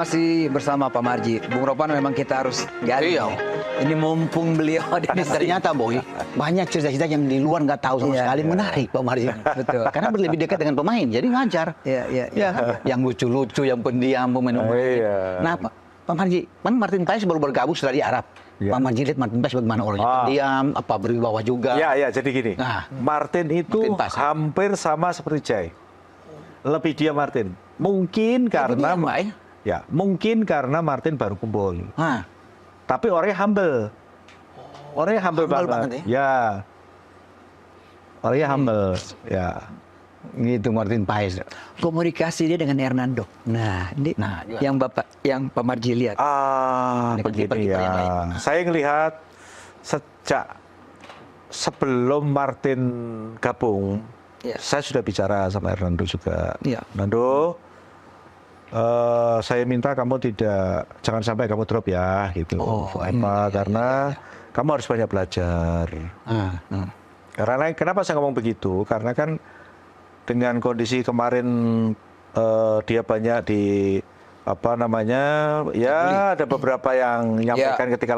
Masih bersama Pak Marji. Bung Ropan memang kita harus gali. Iya. Ini mumpung beliau ada di Dan sini. ternyata Boy, banyak cerita-cerita yang di luar nggak tahu sama Iya, sekali. iya. Menarik Pak Marji. Betul. Karena lebih dekat dengan pemain, jadi wajar. Iya, iya, Ya, yang lucu-lucu, yang pendiam, pemain-pemain. Iya. Nah, Pak Marji, kan Martin Paes baru bergabung setelah di Arab. Iya. Pak Marji lihat Martin Paes bagaimana orangnya, pendiam, apa berwibawa juga. Ya, jadi gini. Nah, Martin itu Martin Paes. hampir sama seperti Jai. Lebih dia Martin. Mungkin karena pendiam, Pak, ya? ya, mungkin karena Martin baru kumpul. Nah, Tapi orangnya humble. Orangnya humble, Humble banget. banget Ya. Orangnya humble. Ya. gitu Martin Paes. Komunikasi dia dengan Hernando. Nah, ini Nah, juga. yang Pak Marji lihat. Ini kan Begini kiper-kiper yang lain. ya. Saya ngelihat sejak sebelum Martin gabung, Ya. saya sudah bicara sama Hernando juga. Iya. Hernando, saya minta kamu jangan sampai kamu drop ya, gitu. Karena kamu harus banyak belajar. Karena kenapa saya ngomong begitu? Karena kan dengan kondisi kemarin dia banyak di apa namanya, ya ada beberapa yang menyampaikan ketika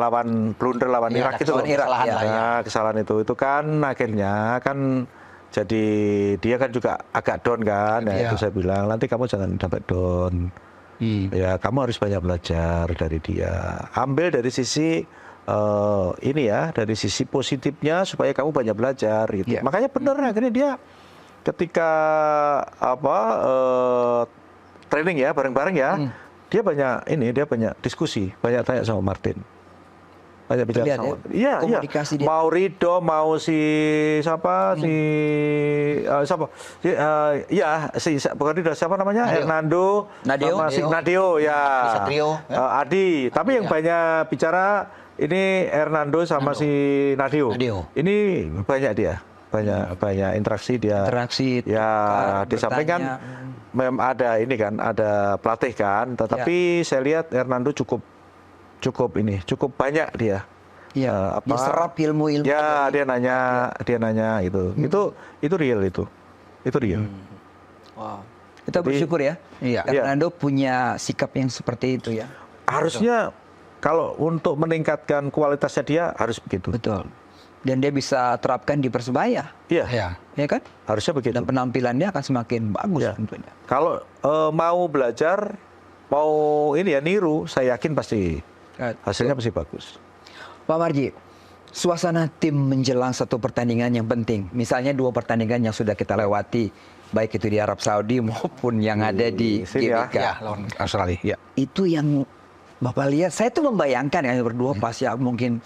blunder lawan Ya, Irak itu loh. kesalahan lah ya. Nah, kesalahan itu kan akhirnya kan jadi dia kan juga agak down kan. Nah, itu saya bilang nanti kamu jangan sampai down. Ya, kamu harus banyak belajar dari dia. Ambil dari sisi ini ya, dari sisi positifnya supaya kamu banyak belajar gitu. Iya. Makanya benar akhirnya dia ketika training ya bareng-bareng ya, dia banyak diskusi, banyak tanya sama Martin. Banyak bicara Terlihat sama. ya, Iya, komunikasi dia. Mau Rido, mau si siapa bukan Rido, siapa namanya? Hernando, Nadio. sama si Nadio ya. Satrio, Adi, tapi yang banyak bicara ini Hernando sama si Nadio. Ini banyak dia. Banyak interaksi dia. Interaksi, Ya, di samping kan bertanya. memang ada ini kan, ada pelatih kan. Tetapi saya lihat Hernando cukup banyak dia. Iya, dia serap ilmu-ilmu. Ya, dia nanya itu. Itu real itu. Itu real. Wow. Kita bersyukur ya. Iya. Hernando punya sikap yang seperti itu ya. Harusnya kalau untuk meningkatkan kualitasnya dia harus begitu. Betul. Dan dia bisa terapkan di Persebaya, Iya. Ya. ya kan? Harusnya begitu. Dan penampilannya akan semakin bagus Ya. tentunya. Kalau mau belajar, mau ini ya niru, saya yakin pasti hasilnya pasti bagus. Pak Marji, suasana tim menjelang satu pertandingan yang penting. Misalnya 2 pertandingan yang sudah kita lewati, baik itu di Arab Saudi maupun yang ada di sini ya. GBK. Ya, lawan Australia. Ya. Itu yang Bapak lihat, saya tuh membayangkan ya berdua pasti mungkin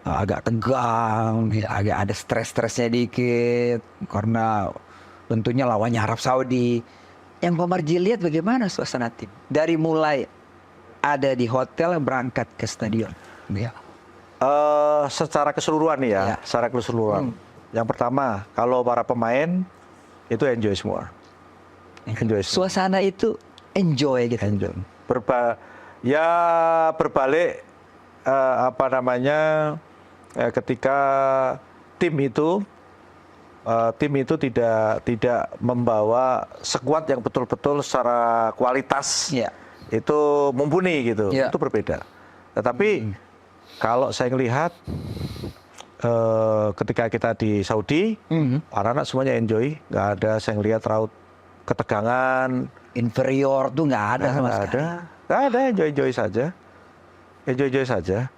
agak tegang, agak ada stres-stresnya dikit karena tentunya lawannya Arab Saudi. Yang Pak Marji lihat bagaimana suasana tim dari mulai ada di hotel berangkat ke stadion. Ya. Secara keseluruhan nih ya, Ya. secara keseluruhan. Yang pertama, kalau para pemain itu enjoy semua. Enjoy semua. Suasana itu enjoy gitu. Enjoy. Berbalik ketika tim itu tidak membawa skuad yang betul-betul secara kualitas Ya. itu mumpuni gitu, Ya. itu berbeda. Tetapi kalau saya melihat ketika kita di Saudi, anak-anak semuanya enjoy, nggak ada saya ngelihat raut ketegangan, Inferior tuh nggak ada sama sekali. nggak ada, enjoy saja.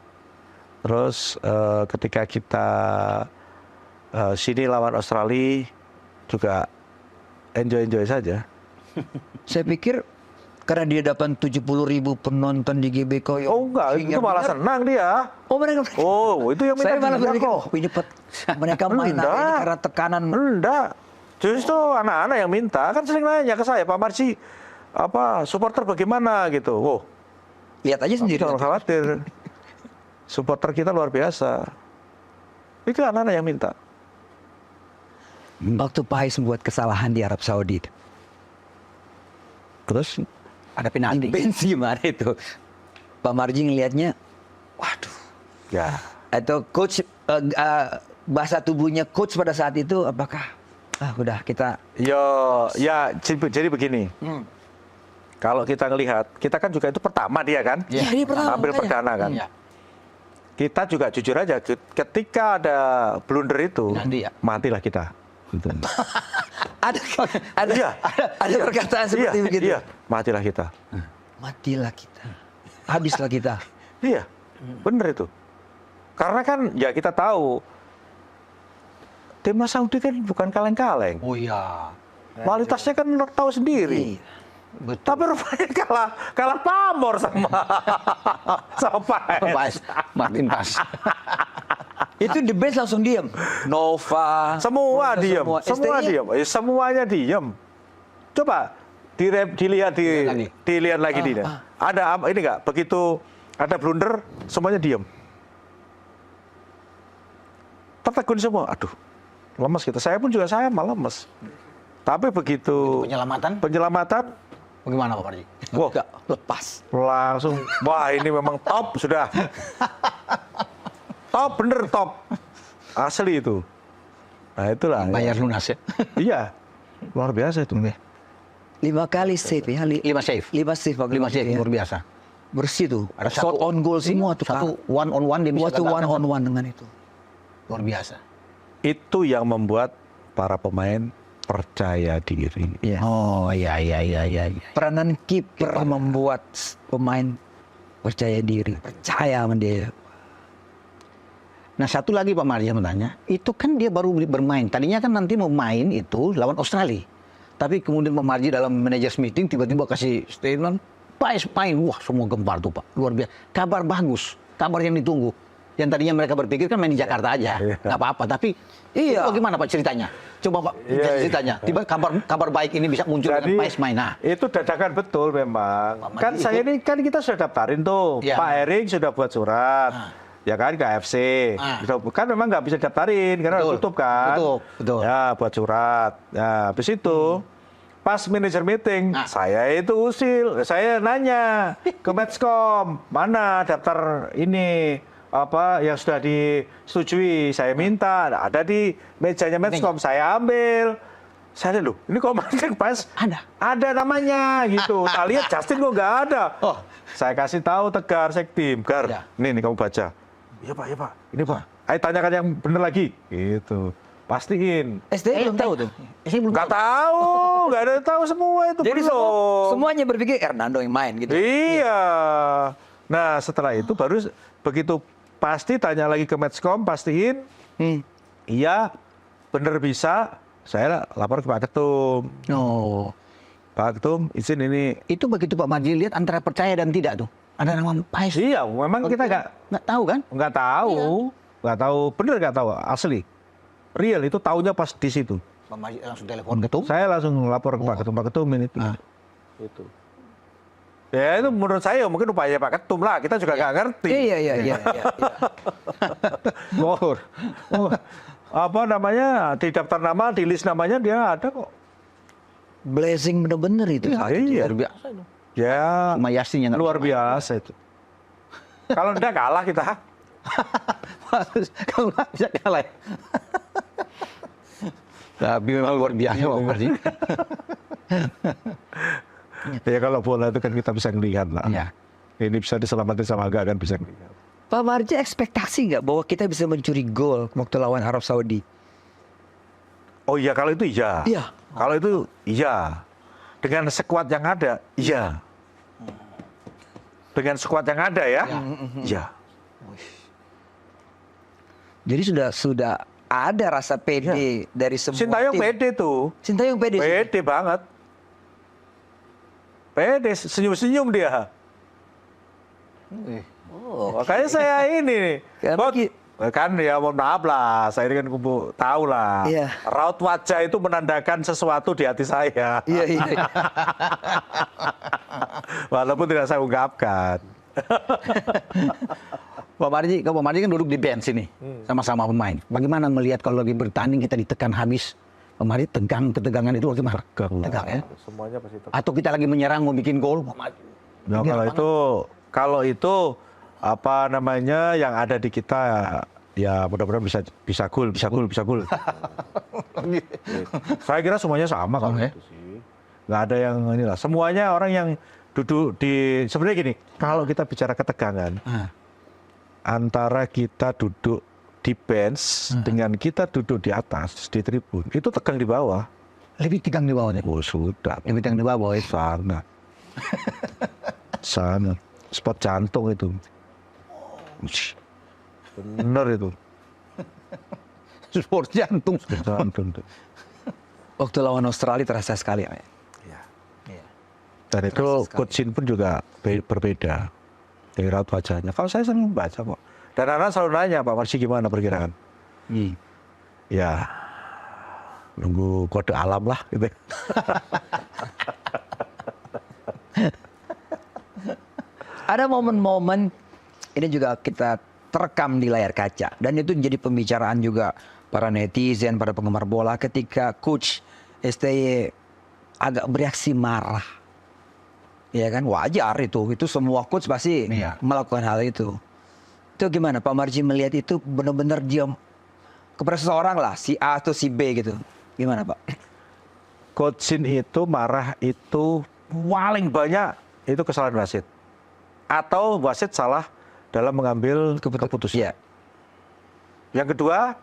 Terus ketika kita sini lawan Australia juga enjoy saja. Saya pikir karena dia dapat 70.000 penonton di GBK. Oh enggak, itu malah senang dia. Oh mereka. Oh, itu yang minta Saya malah dia berpikir, kok. oh, ini mereka main Enggak. ini karena tekanan. Enggak. Justru anak-anak yang minta, kan sering nanya ke saya, Pak Marji, supporter bagaimana gitu. Oh, Lihat aja sendiri. jangan khawatir. Supporter kita luar biasa. Itu anak-anak yang minta. Waktu Pais membuat kesalahan di Arab Saudi, Terus Ada penalti. Benzema itu, Pak Marji ngelihatnya, waduh. ya, Atau coach bahasa tubuhnya coach pada saat itu apakah udah kita jadi begini. kalau kita ngelihat, kita kan juga itu pertama dia kan, Iya, dia pertama, tampil makanya. perdana kan. Iya. Kita juga jujur aja, ketika ada blunder itu, Nanti ya. matilah kita. Gitu. Ada Iya. ada perkataan seperti Iya, begitu. iya, matilah kita. Matilah kita. Habislah kita. Iya, bener itu. Karena kan ya kita tahu, timnas Saudi kan bukan kaleng-kaleng. Oh iya. Kualitasnya kan lo tahu sendiri. Iya. Betul. Tapi rupanya kalah pamor sama sama Paes. Pas. Martin Pas. Itu the best langsung diam. Nova. Semua Nova diam, semua STI. diam. Semuanya diam. Coba dilihat Lagi. dilihat lagi dia. Ada apa ini enggak? Begitu ada blunder, semuanya diam. Tertegun semua. Aduh, lemes kita. Saya pun juga sama lemes. Tapi begitu penyelamatan, Bagaimana Pak Marji? wah, Enggak, lepas. langsung, wah ini memang top sudah. Top, bener top. Asli itu. Nah itulah. Bayar lunas ya. Iya, luar biasa itu. 5 kali save ya. 5 save. 5 save. Pak 5 save ya. luar biasa. Bersih tuh. Ada Shot on goal semua tuh. Satu one on one dia bisa Waktu one gagalkan. on one dengan itu. Luar biasa. Itu yang membuat para pemain percaya diri. Iya. Oh iya. Peranan kiper membuat pemain percaya diri, percaya sama dia. Nah satu lagi Pak Marji yang bertanya, itu kan dia baru bermain. Tadinya kan nanti mau main itu lawan Australia. Tapi kemudian Pak Marji dalam managers meeting tiba-tiba kasih statement, Paes main. Wah semua gempar tuh Pak, luar biasa. Kabar bagus, kabar yang ditunggu. Yang tadinya mereka berpikir kan main di Jakarta aja, nggak apa-apa. Tapi Iya. itu bagaimana Pak ceritanya? Coba Pak ceritanya. Tiba kabar baik ini bisa muncul Jadi dengan Paes main. Nah, itu dadakan betul memang. Pak Kan Marji saya ini kan kita sudah daftarin tuh. Iya. Pak Ering sudah buat surat. Ya kan ke AFC. Kan memang nggak bisa daftarin karena Betul. udah tutup kan. Betul. Ya buat surat. Ya habis itu pas manajer meeting, saya itu usil, saya nanya ke Matchcom, mana daftar ini apa yang sudah disetujui, saya minta, ada di mejanya Matchcom, saya ambil. Saya lihat, loh, ini kok Martin Paes ada namanya gitu. Nah, lihat Justin kok nggak ada. Oh. Saya kasih tahu Tegar Sektim, Gar, Ya. nih kamu baca. Iya Pak, ini Pak. Ayo tanyakan yang benar lagi, gitu. Pastiin. STI belum tahu tuh. saya belum Nggak tahu, nggak ada yang tahu semua itu Jadi belum. semuanya berpikir Hernando yang main gitu. Iya. Nah setelah itu baru begitu pasti tanya lagi ke Matchcom, pastiin. Iya, bener bisa. Saya lapor ke Pak Ketum. Oh. Pak Ketum, izin ini. Itu begitu Pak Marji lihat antara percaya dan tidak tuh. Ada nama Paes. Iya, memang kita nggak tahu kan? nggak tahu, nggak tahu, bener nggak tahu asli. Real itu taunya pas di situ. Pak Marji langsung telepon ketum. Saya langsung lapor ke Pak Ketum ini. Itu. Ya itu menurut saya mungkin upaya Pak Ketum lah. Kita juga nggak ngerti. Iya. Oh, apa namanya di daftar nama, di list namanya dia ada kok. Blessing bener-bener itu. Iya. Luar biasa itu. Ya, Cuma Yasin yang nggak luar biasa itu. Kalau enggak kalah kita. Kalau nggak bisa kalah. Tapi memang luar biasa Pak Marji. Ya kalau bola itu kan kita bisa ngelihat lah. Iya. Ini bisa diselamatin sama enggak kan bisa ngelihat. Pak Marji ekspektasi nggak bahwa kita bisa mencuri gol waktu lawan Arab Saudi? Oh iya kalau itu iya. Iya. Kalau itu iya. Dengan sekuat yang ada, iya. Dengan sekuat yang ada ya, iya. Jadi sudah ada rasa pede dari semua Sintayong tim. pede tuh. Sintayong pede. Pede banget. Pede, senyum-senyum dia. Makanya saya ini. Kenapa, Ki? Kan ya mohon maaf lah, saya ini kan tahu lah. Iya. Raut wajah itu menandakan sesuatu di hati saya. Iya. Walaupun tidak saya ungkapkan. Pak Marji kan duduk di bench ini sama-sama pemain. Bagaimana melihat kalau lagi bertanding kita ditekan habis? Pak Marji ketegangan itu bagaimana? Tegang ya? Semuanya pasti tegang. Atau kita lagi menyerang mau bikin gol? Pak Marji. Nah, kalau itu apa namanya yang ada di kita ya mudah-mudahan bisa gol. Saya kira semuanya sama kalau itu sih. nggak ada yang inilah. Semuanya orang yang duduk di sebenarnya gini, kalau kita bicara ketegangan antara kita duduk di bench dengan kita duduk di atas di tribun, itu tegang di bawah. Lebih tegang di bawah deh. Oh sudah, Lebih tegang di bawah ya. sana, sana, spot jantung itu, bener itu, Sport jantung. spot jantung tuh. Waktu lawan Australia terasa sekali ya. Dan itu Coach Shin pun juga berbeda dari raut wajahnya. Kalau saya senang baca kok. Dan anak selalu nanya, Pak Marsi gimana perkiraan? Ya, nunggu kode alam lah gitu. Ada momen-momen ini juga kita terekam di layar kaca dan itu menjadi pembicaraan juga para netizen, para penggemar bola ketika Coach STY agak bereaksi marah. Ya kan wajar itu semua coach pasti melakukan hal itu. Itu gimana Pak Marji melihat itu benar-benar dia kepada seseorang lah, si A atau si B gitu. Gimana Pak? Coach Shin itu marah itu paling banyak itu kesalahan wasit. Atau wasit salah dalam mengambil keputusan. Iya. Yang kedua,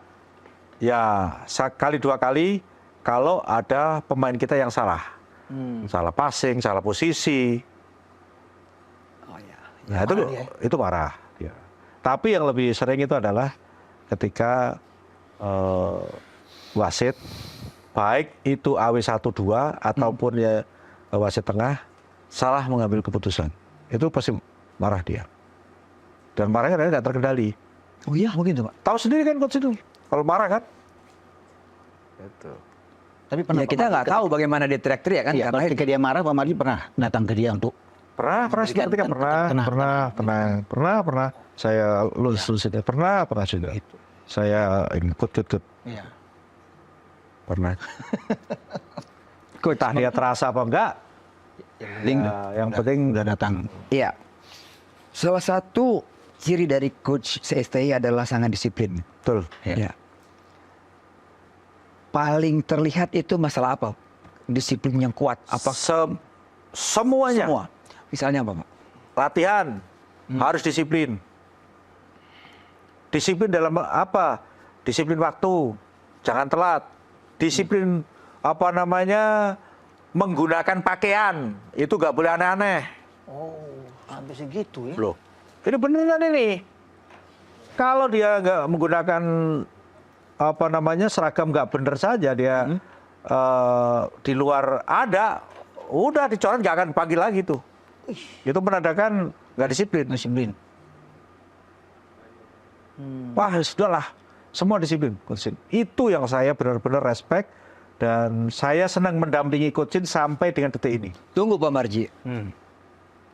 ya sekali dua kali kalau ada pemain kita yang salah. Salah passing, salah posisi. Oh ya. Nah, itu marah. Ya. Tapi yang lebih sering itu adalah ketika wasit baik itu AW12 ataupun ya wasit tengah salah mengambil keputusan. Itu pasti marah dia. Dan marahnya tidak terkendali. Oh iya begitu Pak. Tahu sendiri kan coach itu. Kalau marah kan. Itu. Tapi pernah Ya kita nggak tahu bagaimana dia teriak-teriak kan Iya, karena ketika dia marah, Pak Marji pernah datang ke dia untuk Pernah saya lulus itu pernah juga. Saya ikut. Iya. Pernah. Entah dia terasa apa enggak. Yang penting udah datang. Iya. Salah satu ciri dari coach CSTI adalah sangat disiplin. betul. Ya. Paling terlihat itu masalah apa? Disiplin yang kuat. Apa Semuanya. semua? Misalnya apa Pak? Latihan harus disiplin. Disiplin dalam apa? Disiplin waktu, jangan telat. Disiplin menggunakan pakaian, itu nggak boleh aneh-aneh. Oh, sampai segitu ya? Loh, ini beneran ini. Kalau dia nggak menggunakan seragam nggak bener saja dia di luar ada, udah dicoret nggak akan panggil lagi tuh. Itu menandakan nggak disiplin. Disiplin. Wah sudahlah, semua disiplin Coach Shin. Itu yang saya benar-benar respect dan saya senang mendampingi Coach Shin sampai dengan detik ini. Tunggu Pak Marji.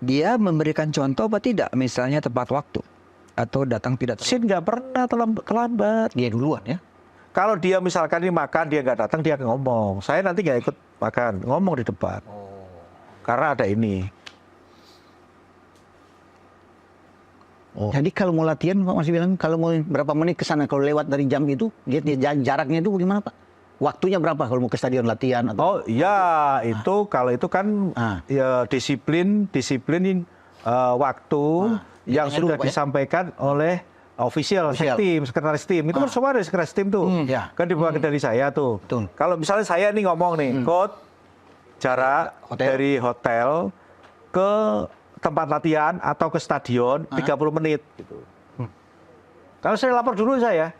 Dia memberikan contoh apa tidak? Misalnya tepat waktu atau datang tidak Shin nggak pernah terlambat. Dia duluan ya? Kalau dia misalkan ini makan dia nggak datang dia akan ngomong. Saya nanti nggak ikut makan, ngomong di depan. Karena ada ini. Jadi kalau mau latihan, Pak masih bilang kalau mau berapa menit ke sana, kalau lewat dari jam itu, dia jaraknya itu gimana Pak? Waktunya berapa kalau mau ke stadion latihan? Atau... Oh ya, itu kalau itu kan ya disiplin waktu yang sudah dulu, Pak, disampaikan oleh official tim, sekretaris tim. Itu kan semua ada sekretaris tim tuh. Kan dibawa dari saya tuh. Betul. Kalau misalnya saya nih ngomong nih, coach jarak dari hotel ke tempat latihan atau ke stadion 30 menit gitu. Kalau saya lapor dulu saya.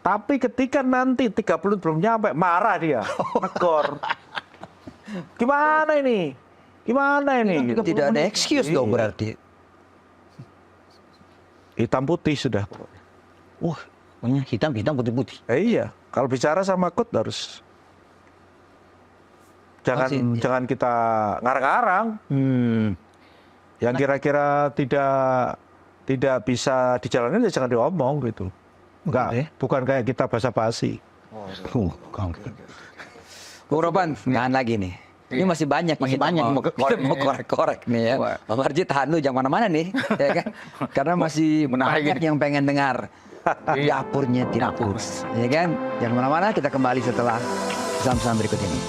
Tapi ketika nanti 30 menit belum nyampe, marah dia. Negor. Gimana ini? Tidak ada excuse dong berarti. Hitam putih sudah. Pokoknya hitam putih-putih. Iya, kalau bicara sama coach harus jangan kita ngarang-ngarang. Yang kira-kira tidak bisa dijalani ya jangan diomong gitu. Enggak, bukan kayak kita basa-basi. Bung Ropan, tahan lagi nih. Ini masih banyak kita mau korek-korek nih ya. Pak Marji tahan dulu jangan mana-mana nih, ya kan? Karena masih banyak yang pengen dengar dapurnya tidak putus, ya kan? Jangan mana-mana, kita kembali setelah pesan-pesan berikut ini.